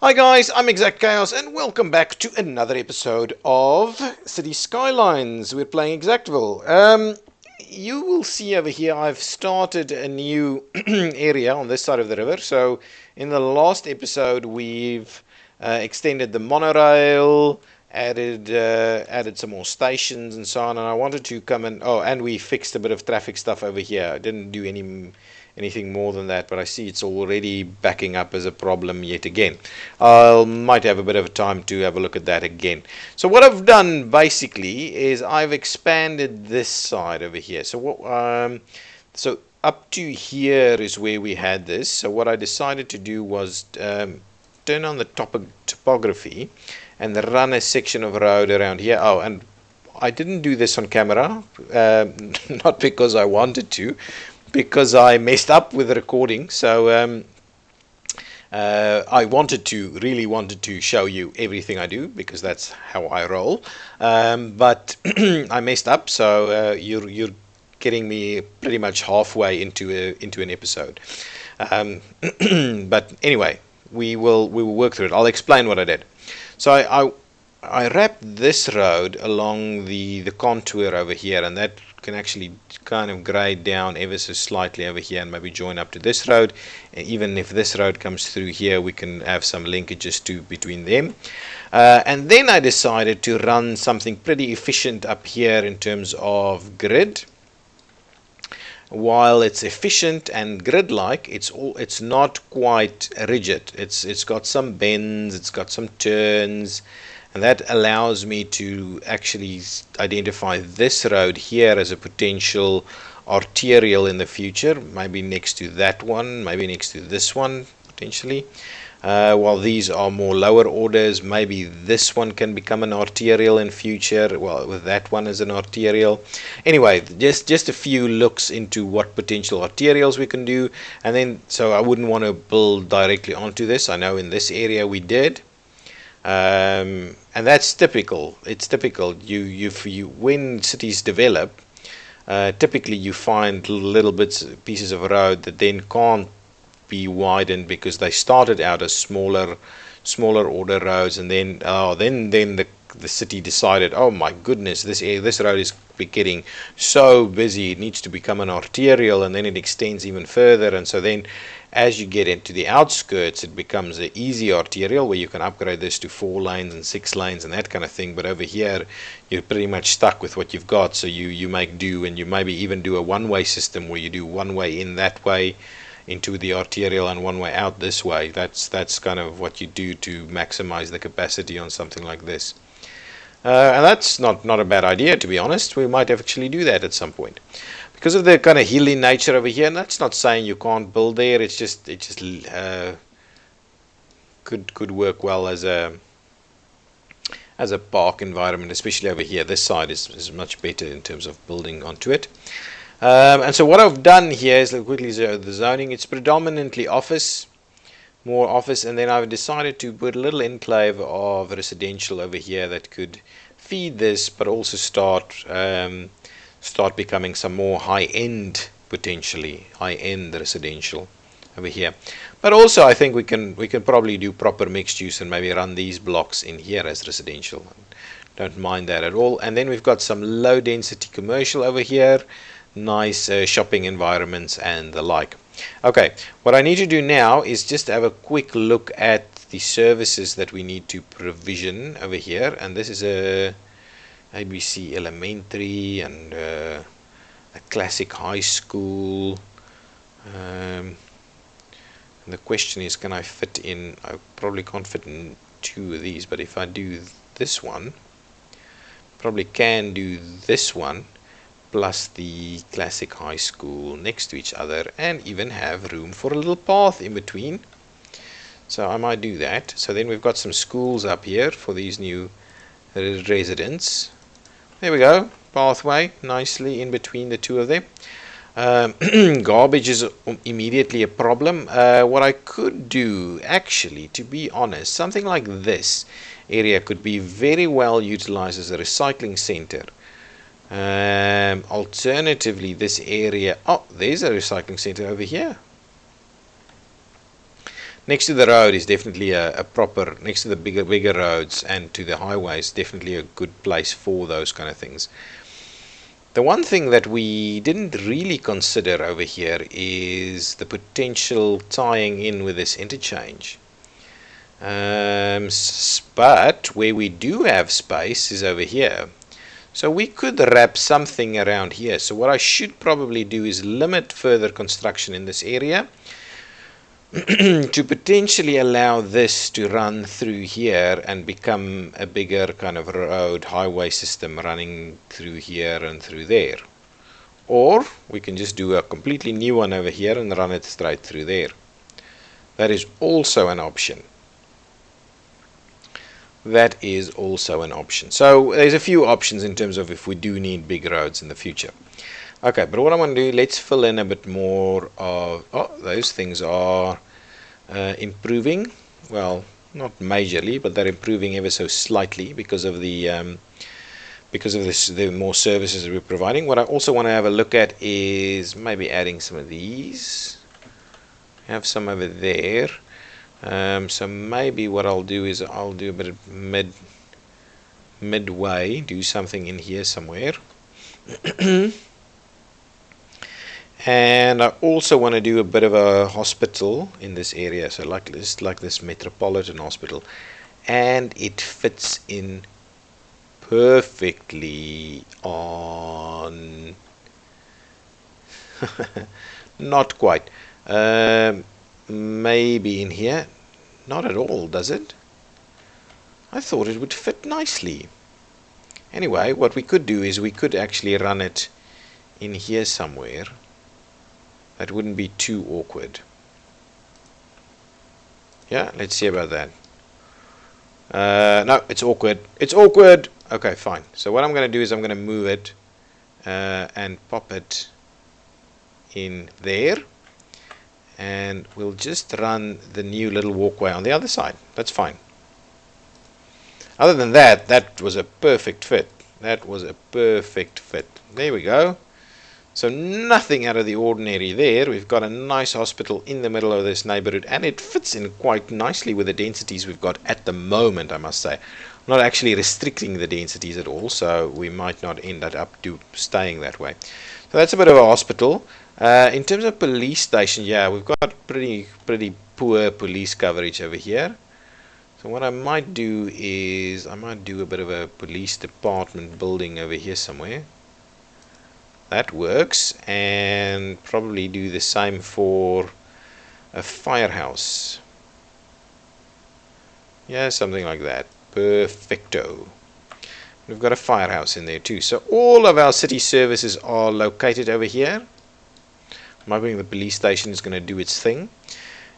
Hi guys, I'm Exact Chaos and welcome back to another episode of City Skylines. We're playing Exactville. You will see over here I've started a new area on this side of the river. So in the last episode we've extended the monorail, added some more stations and so on, and I wanted to come and we fixed a bit of traffic stuff over here. I didn't do anything more than that, but I see it's already backing up as a problem yet again. I might have a bit of time to have a look at that again. So what I've done basically is I've expanded this side over here. So up to here is where we had this. So what I decided to do was turn on the topography and run a section of road around here. Oh, and I didn't do this on camera, not because I wanted to, because I messed up with the recording. So I really wanted to show you everything I do because that's how I roll. But I messed up, so you're getting me pretty much halfway into an episode. But anyway, we will work through it. I'll explain what I did. So I wrapped this road along the contour over here, and that can actually kind of grade down ever so slightly over here and maybe join up to this road. And even if this road comes through here, we can have some linkages between them. And then I decided to run something pretty efficient up here in terms of grid. While it's efficient and grid-like, it's not quite rigid. It's got some bends, it's got some turns, and that allows me to actually identify this road here as a potential arterial in the future, maybe next to that one, maybe next to this one potentially. While these are more lower orders, maybe this one can become an arterial in future, well, with that one as an arterial. Anyway, just a few looks into what potential arterials we can do, and then so I wouldn't want to build directly onto this. I know in this area we did, and that's typical. It's typical. When cities develop, typically you find little pieces of road that then can't be widened because they started out as smaller order roads, and then the city decided, oh my goodness, this road is getting so busy, it needs to become an arterial, and then it extends even further. And so then as you get into the outskirts, it becomes an easy arterial where you can upgrade this to 4 lanes and 6 lanes and that kind of thing. But over here you're pretty much stuck with what you've got, so you make do, and you maybe even do a one-way system where you do one way in that way into the arterial and one way out this way. That's kind of what you do to maximize the capacity on something like this. And that's not a bad idea, to be honest. We might actually do that at some point because of the kind of hilly nature over here. And that's not saying you can't build there. It just could work well as a park environment, especially over here. This side is much better in terms of building onto it. And so what I've done here is quickly the zoning. It's predominantly more office, and then I've decided to put a little enclave of residential over here that could feed this, but also start becoming some more high-end, potentially high-end residential over here. But also I think we can probably do proper mixed use and maybe run these blocks in here as residential. Don't mind that at all. And then we've got some low density commercial over here, nice shopping environments and the like. Okay, what I need to do now is just have a quick look at the services that we need to provision over here. And this is a ABC Elementary and a classic high school. And the question is, can I fit in? I probably can't fit in 2 of these, but if I do this one, probably can do this one plus the classic high school next to each other, and even have room for a little path in between. So I might do that. So then we've got some schools up here for these new residents. There we go, pathway nicely in between the 2 of them. Garbage is immediately a problem. What I could do, actually, to be honest, something like this area could be very well utilized as a recycling center. Alternatively, this area, oh, there's a recycling center over here. Next to the road is definitely a proper, next to the bigger roads and to the highways, definitely a good place for those kind of things. The one thing that we didn't really consider over here is the potential tying in with this interchange. But where we do have space is over here. So we could wrap something around here. So what I should probably do is limit further construction in this area to potentially allow this to run through here and become a bigger kind of road highway system running through here and through there. Or we can just do a completely new one over here and run it straight through there. That is also an option. That is also an option. So there's a few options in terms of if we do need big roads in the future. Okay, but what I want to do, let's fill in a bit more of, those things are improving. Well, not majorly, but they're improving ever so slightly because of the more services that we're providing. What I also want to have a look at is maybe adding some of these. Have some over there. So maybe what I'll do is I'll do a bit of midway, do something in here somewhere. And I also want to do a bit of a hospital in this area, so like this metropolitan hospital, and it fits in perfectly on not quite, maybe in here. Not at all, does it? I thought it would fit nicely. Anyway, what we could do is we could actually run it in here somewhere. That wouldn't be too awkward. Yeah, let's see about that. No, it's awkward. It's awkward. Okay, fine. So what I'm going to do is I'm going to move it and pop it in there. And we'll just run the new little walkway on the other side. That's fine. Other than that, that was a perfect fit. That was a perfect fit. There we go. So nothing out of the ordinary there. We've got a nice hospital in the middle of this neighborhood, and it fits in quite nicely with the densities we've got at the moment, I must say. I'm not actually restricting the densities at all, so we might not end up staying that way. So that's a bit of a hospital. In terms of police station, yeah, we've got pretty poor police coverage over here. So what I might do is I might do a bit of a police department building over here somewhere. That works, and probably do the same for a firehouse. Yeah, something like that. Perfecto. We've got a firehouse in there too. So all of our city services are located over here. I'm hoping the police station is going to do its thing.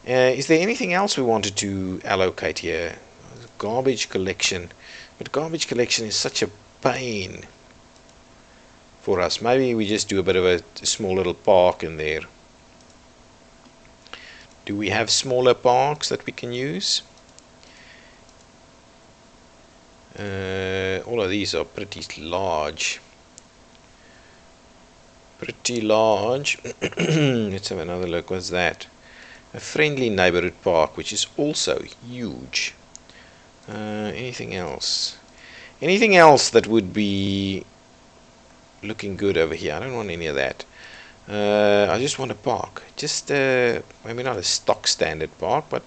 Is there anything else we wanted to allocate here? Garbage collection. But garbage collection is such a pain for us. Maybe we just do a bit of a small little park in there. Do we have smaller parks that we can use? All of these are pretty large. Pretty large. Let's have another look. What's that? A friendly neighborhood park, which is also huge. Anything else? Anything else that would be looking good over here? I don't want any of that. I just want a park. Just maybe not a stock standard park, but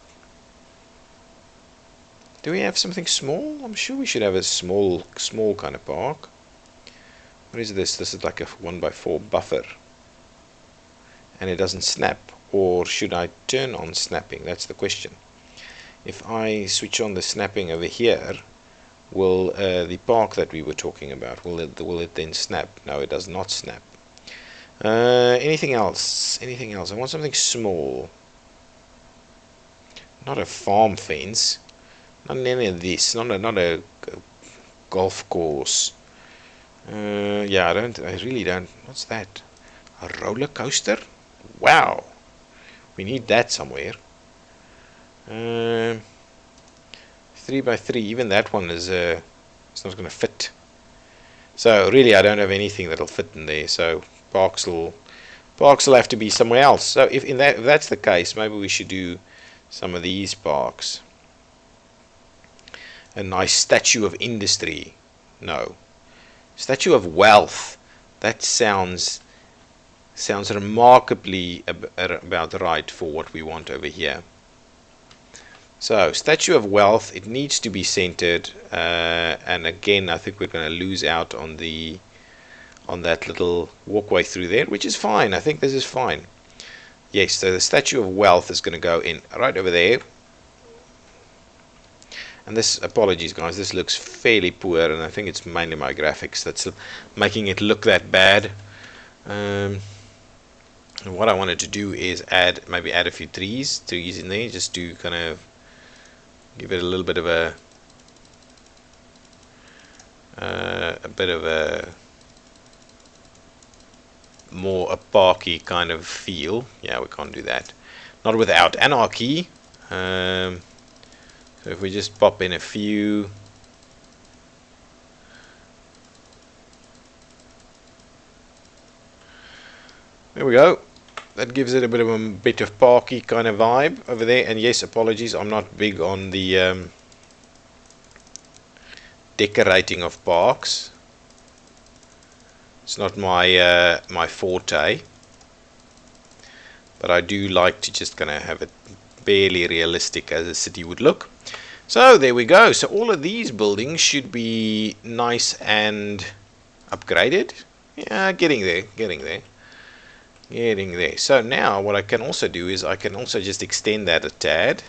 do we have something small? I'm sure we should have a small kind of park. What is this? This is like a 1x4 buffer, and it doesn't snap. Or should I turn on snapping? That's the question. If I switch on the snapping over here, will the park that we were talking about, will it then snap? No, it does not snap. Anything else? Anything else? I want something small. Not a farm fence. Not any of this. Not a golf course. Yeah, I really don't. What's that? A roller coaster? Wow. We need that somewhere. 3x3. Even that one is it's not going to fit. So really, I don't have anything that'll fit in there. So parks will have to be somewhere else. So if that's the case, maybe we should do some of these parks. A nice statue of industry. No. Statue of wealth. That sounds remarkably about right for what we want over here. So, statue of wealth, it needs to be centered, and again, I think we're going to lose out on that little walkway through there, which is fine. I think this is fine. Yes, so the statue of wealth is going to go in right over there. And this, apologies guys, this looks fairly poor, and I think it's mainly my graphics that's making it look that bad. And what I wanted to do is maybe add a few trees in there, just to kind of give it a little bit of a more a parky kind of feel. Yeah, we can't do that. Not without anarchy. So if we just pop in a few. There we go. That gives it a bit of parky kind of vibe over there. And yes, apologies, I'm not big on the decorating of parks. It's not my my forte, but I do like to just kind of have it barely realistic as a city would look. So there we go. So all of these buildings should be nice and upgraded. Yeah, getting there. So now what I can also do is I can also just extend that a tad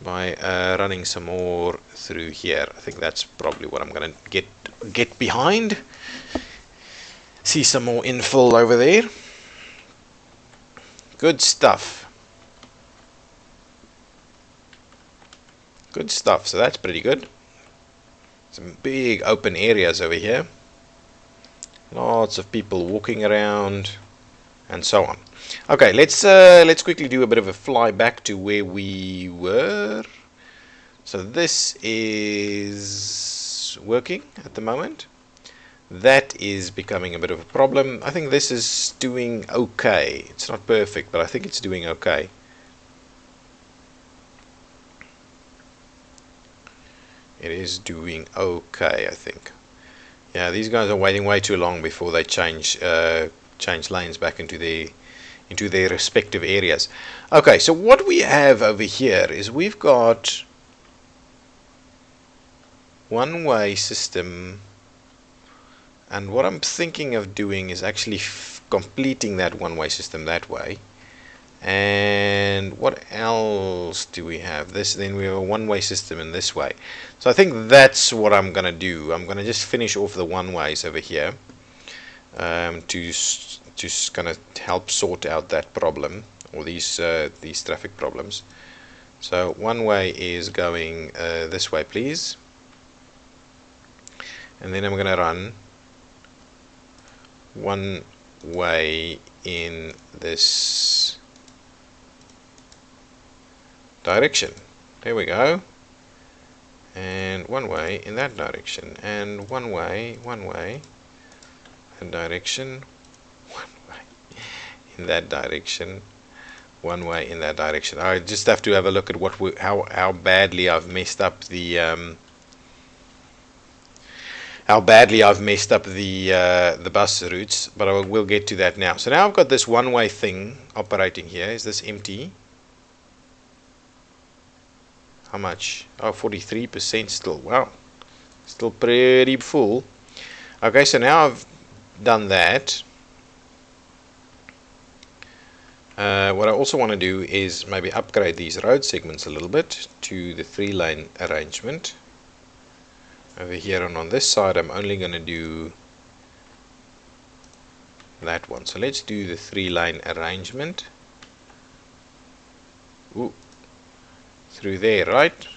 by running some more through here. I think that's probably what I'm gonna get behind. See some more infill over there. Good stuff. So that's pretty good. Some big open areas over here. Lots of people walking around and so on. Okay, let's quickly do a bit of a fly back to where we were. So this is working at the moment. That is becoming a bit of a problem. I think this is doing okay. It's not perfect, but I think it's doing okay. It is doing okay, I think. Yeah, these guys are waiting way too long before they change lanes back into their respective areas. Okay, so what we have over here is we've got one-way system, and what I'm thinking of doing is actually completing that one-way system that way. And what else do we have? Then we have a one-way system in this way. So I think that's what I'm gonna do. I'm gonna just finish off the one-ways over here to kind of help sort out that problem, or these traffic problems. So one way is going this way, please, and then I'm going to run one way in this direction. There we go. And one way in that direction, and one way in direction, one way in that direction, one way in that direction. I just have to have a look at how badly I've messed up the the bus routes, but I will get to that now. So now I've got this one-way thing operating here. Is this empty? How much? Oh, 43% still. Wow, still pretty full. Okay, so now I've done that. What I also want to do is maybe upgrade these road segments a little bit to the 3-lane arrangement. Over here and on this side I'm only going to do that one. So let's do the 3-lane arrangement. Ooh, through there, right?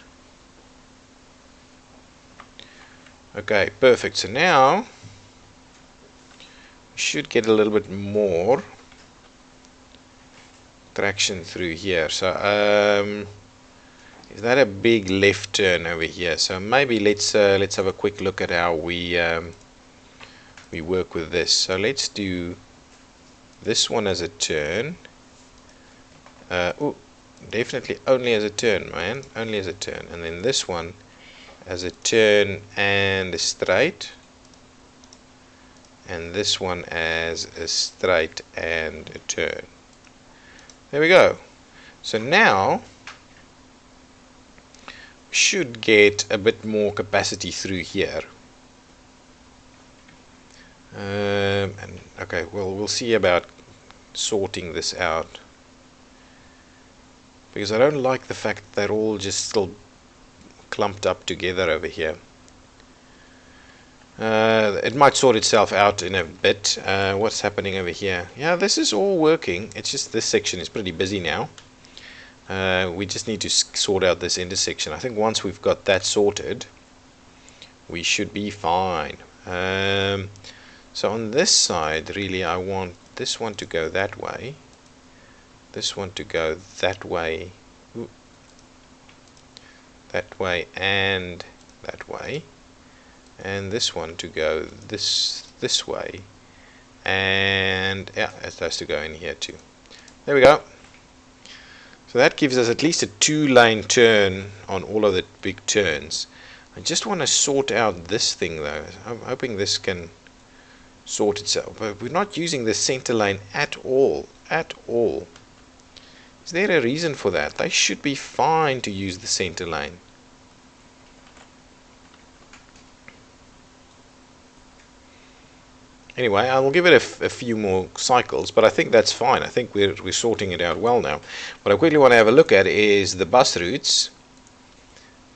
Okay, perfect. So now we should get a little bit more traction through here. So is that a big left turn over here? So maybe let's have a quick look at how we work with this. So let's do this one as a turn. Ooh, definitely only as a turn, man, only as a turn. And then this one as a turn and a straight, and this one as a straight and a turn. There we go. So now we should get a bit more capacity through here. And okay, well, we'll see about sorting this out, because I don't like the fact that they're all just still clumped up together over here. It might sort itself out in a bit. What's happening over here? Yeah, this is all working. It's just this section is pretty busy now. We just need to sort out this intersection. I think once we've got that sorted, we should be fine. So on this side, really, I want this one to go that way, this one to go that way, that way, and that way, and this one to go this way, and yeah, it has to go in here too. There we go. So that gives us at least a 2-lane turn on all of the big turns. I just want to sort out this thing though. I'm hoping this can sort itself, but we're not using the center lane at all. Is there a reason for that? They should be fine to use the center lane. Anyway, I'll give it a few more cycles, but I think that's fine. I think we're sorting it out well now. What I quickly want to have a look at is the bus routes,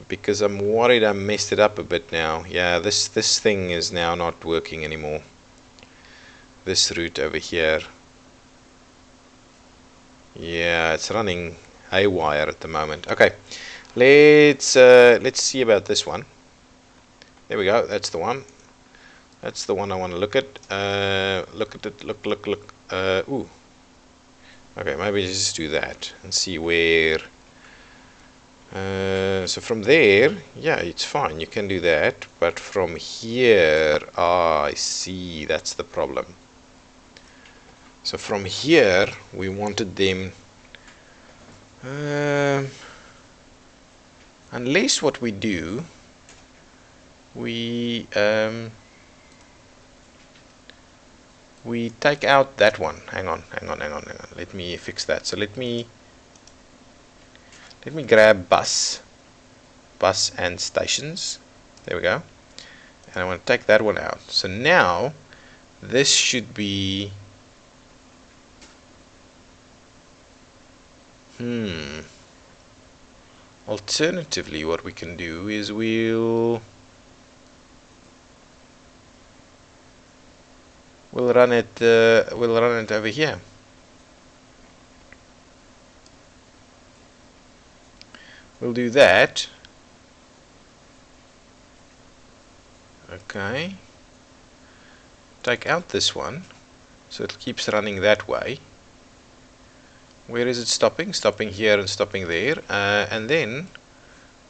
because I'm worried I messed it up a bit now. Yeah, this thing is now not working anymore. This route over here, yeah, it's running haywire at the moment. Okay, let's see about this one. There we go. That's the one. That's the one I want to look at. Look at it. Look. Ooh. Okay, maybe just do that and see where. So from there, yeah, it's fine. You can do that. But from here, I see. That's the problem. So from here, we wanted them. Unless what we do, we take out that one. Hang on. Let me fix that. So let me grab bus and stations. There we go. And I want to take that one out. So now this should be alternatively, what we can do is we'll run it over here. We'll do that. Okay. Take out this one, so it keeps running that way. Where is it stopping? Stopping here and stopping there. And then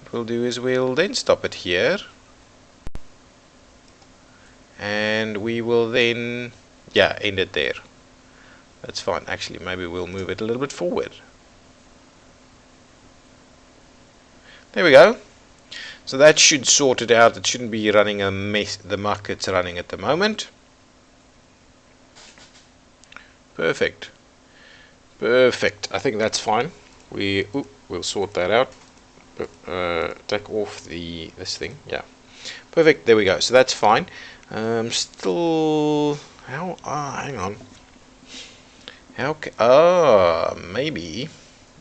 what we'll do is we'll then stop it here. And we will then, yeah, end it there. That's fine. Actually, maybe we'll move it a little bit forward. There we go. So that should sort it out. It shouldn't be running a mess, the muck it's running at the moment. Perfect. I think that's fine. We'll sort that out. Take off this thing. Yeah. Perfect. There we go. So that's fine. Still, how? Hang on. How? Maybe.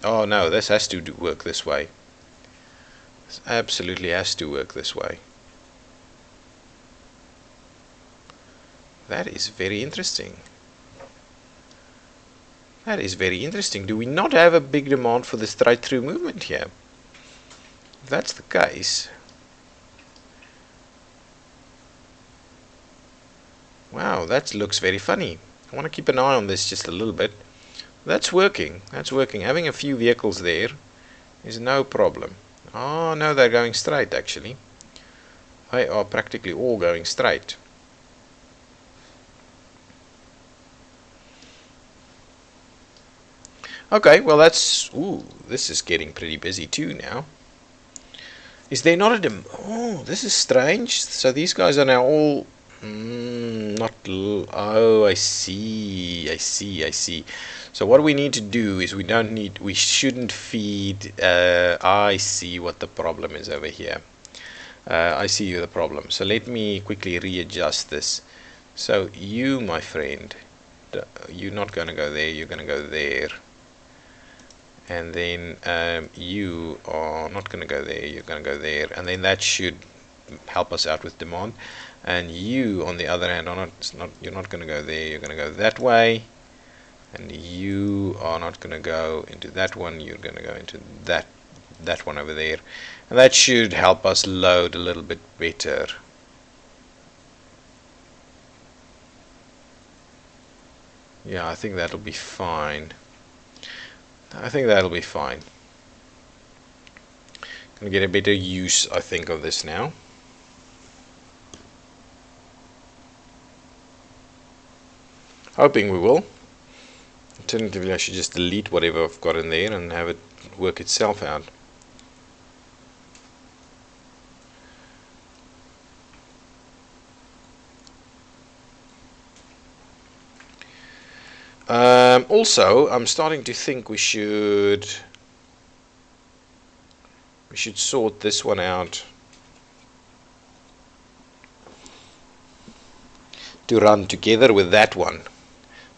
Oh no, this has to work this way. This absolutely has to work this way. That is very interesting. That is very interesting. Do we not have a big demand for the straight-through movement here? If that's the case, wow, that looks very funny. I want to keep an eye on this just a little bit. That's working. Having a few vehicles there is no problem. Oh no, they're going straight actually. They are practically all going straight. Okay, well that's, ooh, this is getting pretty busy too now. Is there not a oh, this is strange. So these guys are now all not oh, I see. I see. So what we need to do is we shouldn't feed I see what the problem is over here. I see the problem. So let me quickly readjust this. So you, my friend, you're not going to go there, you're going to go there. And then you are not going to go there, you're going to go there. And then that should help us out with demand. And you, on the other hand, you're not going to go there, you're going to go that way. And you are not going to go into that one, you're going to go into that one over there. And that should help us load a little bit better. Yeah, I think that'll be fine. I think that'll be fine. Gonna get a better use, I think, of this now. Hoping we will. Alternatively, I should just delete whatever I've got in there and have it work itself out. Also, I'm starting to think we should sort this one out to run together with that one.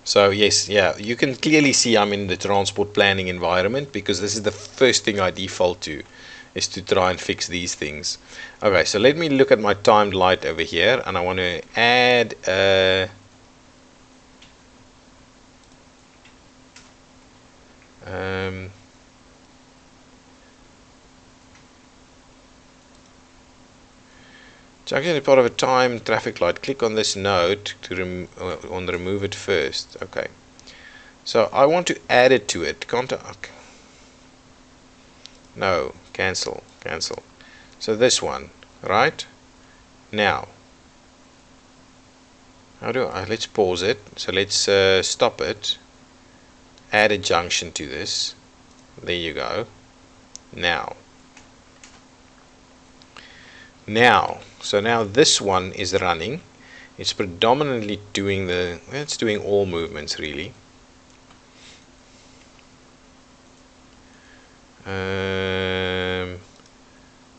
So yes, yeah, you can clearly see I'm in the transport planning environment because this is the first thing I default to, is to try and fix these things. Okay, so let me look at my timed light over here, and I want to add junction is part of a time traffic light. Click on this node to remove it first. Okay. So I want to add it to it. Can't I? Okay. No, cancel. So this one, right? Now, how do I? Let's pause it. So let's stop it. Add a junction to this. There you go. Now, so now this one is running. It's predominantly doing it's doing all movements really.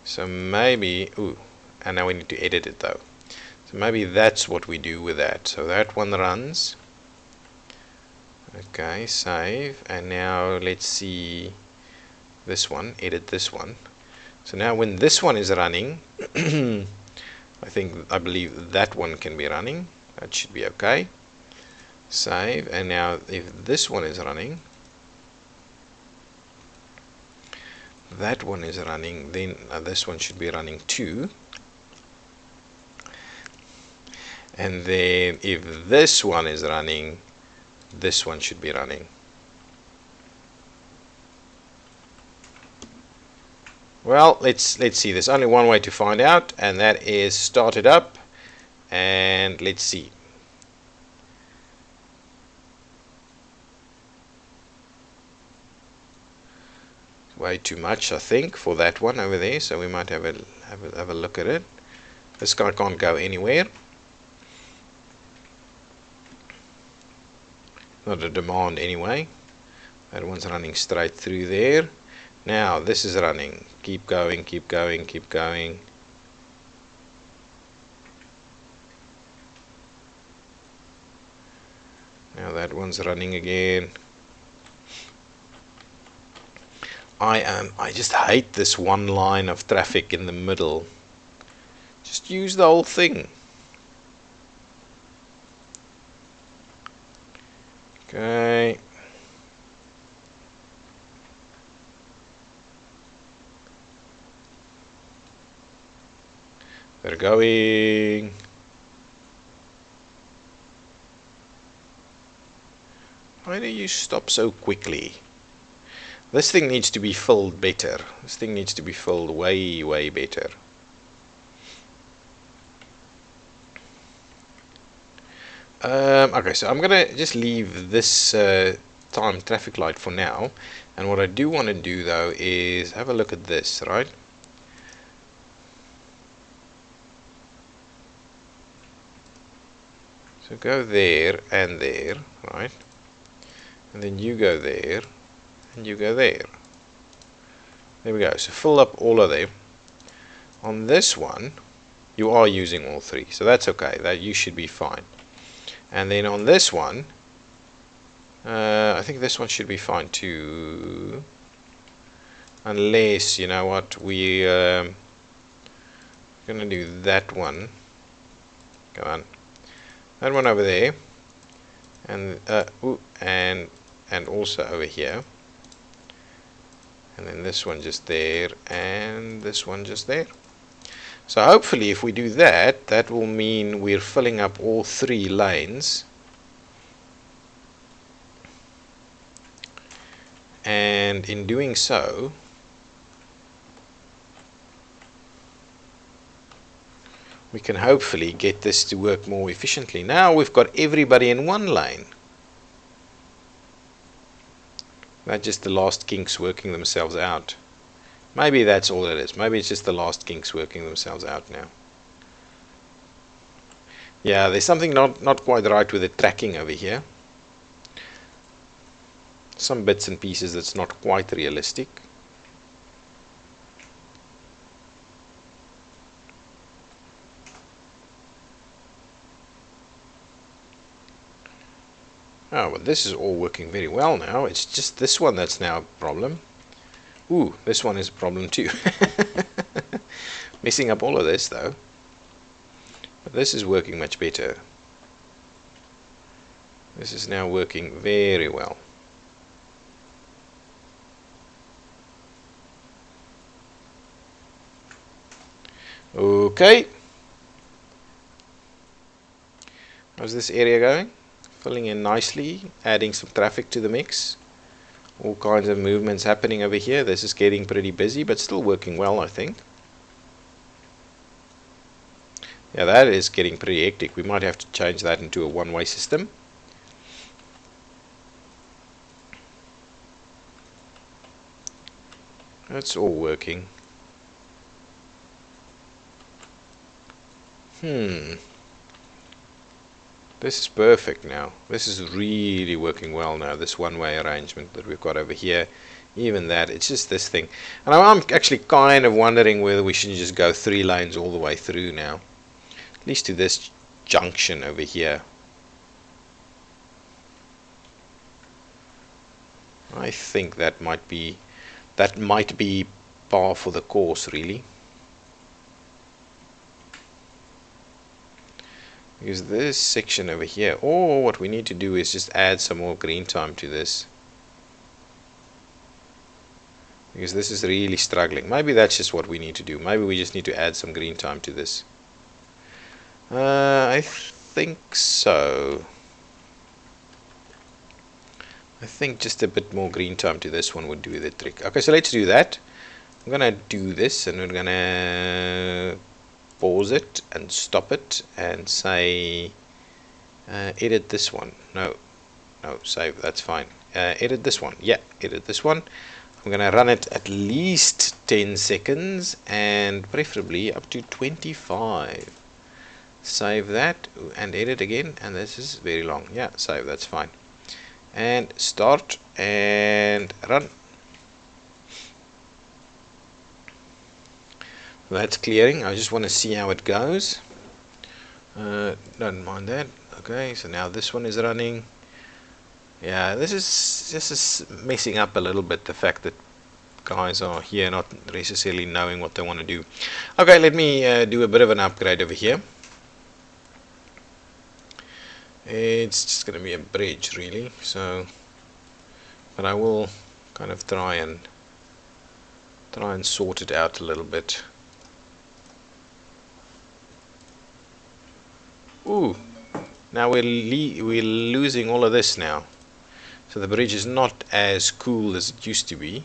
So maybe, ooh, and now we need to edit it though. So maybe that's what we do with that. So that one runs. Okay, save, and now let's see this one, edit this one. So now when this one is running, I believe that one can be running. That should be okay. Save, and now if this one is running, that one is running, then this one should be running too. And then if this one is running, this one should be running. Well, let's see. There's only one way to find out, and that is start it up, and let's see. Way too much, I think, for that one over there. So we might have a look at it. This guy can't go anywhere. Not a demand anyway. That one's running straight through there. Now this is running. Keep going, keep going, keep going. Now that one's running again. I just hate this one line of traffic in the middle. Just use the whole thing. Okay. They're going. Why do you stop so quickly? This thing needs to be filled better. This thing needs to be filled way, way better. Okay, so I'm gonna just leave this time traffic light for now. And what I do want to do though is have a look at this, right? So go there and there, right? And then you go there and you go there. There we go. So fill up all of them. On this one, you are using all three, so that's okay. That you should be fine. And then on this one, I think this one should be fine too. Unless, you know what, we're gonna do that one. Go on. That one over there. And and also over here. And then this one just there, and this one just there. So hopefully if we do that, that will mean we're filling up all three lanes. And in doing so, we can hopefully get this to work more efficiently. Now we've got everybody in one lane. That's just the last kinks working themselves out. Maybe that's all it is. Maybe it's just the last kinks working themselves out now. Yeah, there's something not quite right with the tracking over here. Some bits and pieces that's not quite realistic. Oh, well, this is all working very well now. It's just this one that's now a problem. Ooh, this one is a problem too. Messing up all of this though. But this is working much better. This is now working very well. Okay. How's this area going? Filling in nicely, adding some traffic to the mix. All kinds of movements happening over here. This is getting pretty busy, but still working well, I think. Yeah, that is getting pretty hectic. We might have to change that into a one-way system. That's all working. This is perfect now. This is really working well now, this one-way arrangement that we've got over here. Even that, it's just this thing. And I'm actually kind of wondering whether we should just go 3 lanes all the way through now. At least to this junction over here. I think that might be par for the course, really. Because this section over here, or what we need to do is just add some more green time to this. Because this is really struggling. Maybe that's just what we need to do. Maybe we just need to add some green time to this. I think so. I think just a bit more green time to this one would do the trick. Okay, so let's do that. I'm gonna do this, and we're gonna pause it and stop it and say edit this one. No, save, that's fine. Edit this one. Yeah, edit this one. I'm gonna run it at least 10 seconds and preferably up to 25. Save that and edit again, and this is very long. Yeah, save, that's fine. And start and run. That's clearing. I just want to see how it goes. Don't mind that. Okay, so now this one is running. Yeah, this is just messing up a little bit, the fact that guys are here not necessarily knowing what they want to do. Okay, let me do a bit of an upgrade over here. It's just going to be a bridge really, so but I will kind of try and sort it out a little bit. Ooh, now we're losing all of this now. So the bridge is not as cool as it used to be.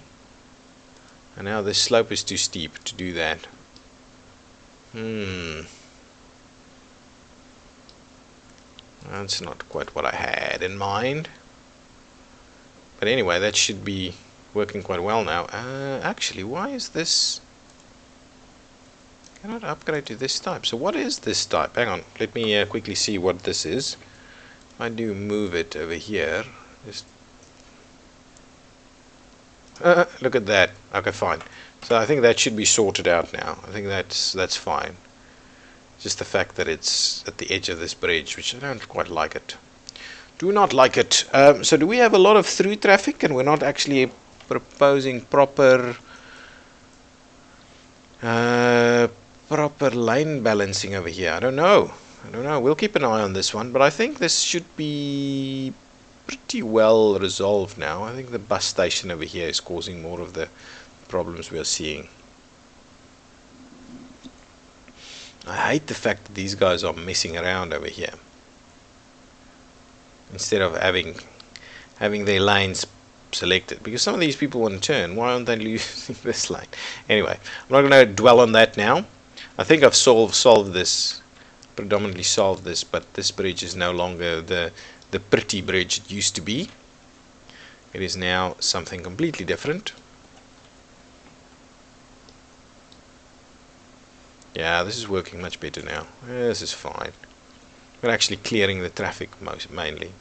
And now the slope is too steep to do that. That's not quite what I had in mind. But anyway, that should be working quite well now. Actually, why is this cannot upgrade to this type? So what is this type? Hang on, let me quickly see what this is. If I do move it over here, just look at that. Okay, fine. So I think that should be sorted out now. I think that's fine. Just the fact that it's at the edge of this bridge, which I don't quite like it. Do not like it. So do we have a lot of through traffic, and we're not actually proposing proper lane balancing over here? I don't know. We'll keep an eye on this one, but I think this should be pretty well resolved now. I think the bus station over here is causing more of the problems we are seeing. I hate the fact that these guys are messing around over here instead of having their lanes selected, because some of these people want to turn. Why aren't they using this lane? Anyway, I'm not going to dwell on that now. I think I've solved this, predominantly solved this, but this bridge is no longer the pretty bridge it used to be. It is now something completely different. Yeah, this is working much better now. This is fine. We're actually clearing the traffic mainly.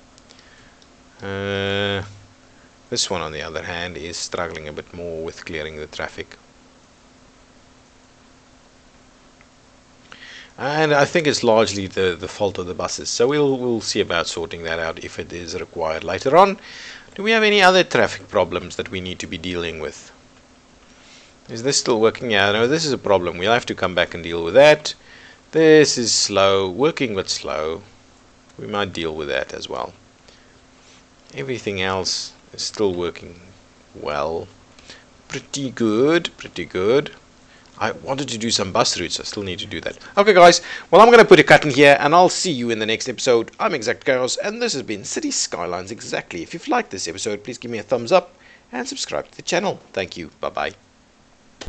This one, on the other hand, is struggling a bit more with clearing the traffic. And I think it's largely the fault of the buses. So we'll see about sorting that out if it is required later on. Do we have any other traffic problems that we need to be dealing with? Is this still working? Yeah, no, this is a problem. We'll have to come back and deal with that. This is slow, working but slow. We might deal with that as well. Everything else is still working well. Pretty good, pretty good. I wanted to do some bus routes. I still need to do that. Okay, guys. Well, I'm going to put a cut in here, and I'll see you in the next episode. I'm Exact Chaos, and this has been City Skylines Exactly. If you've liked this episode, please give me a thumbs up and subscribe to the channel. Thank you. Bye-bye.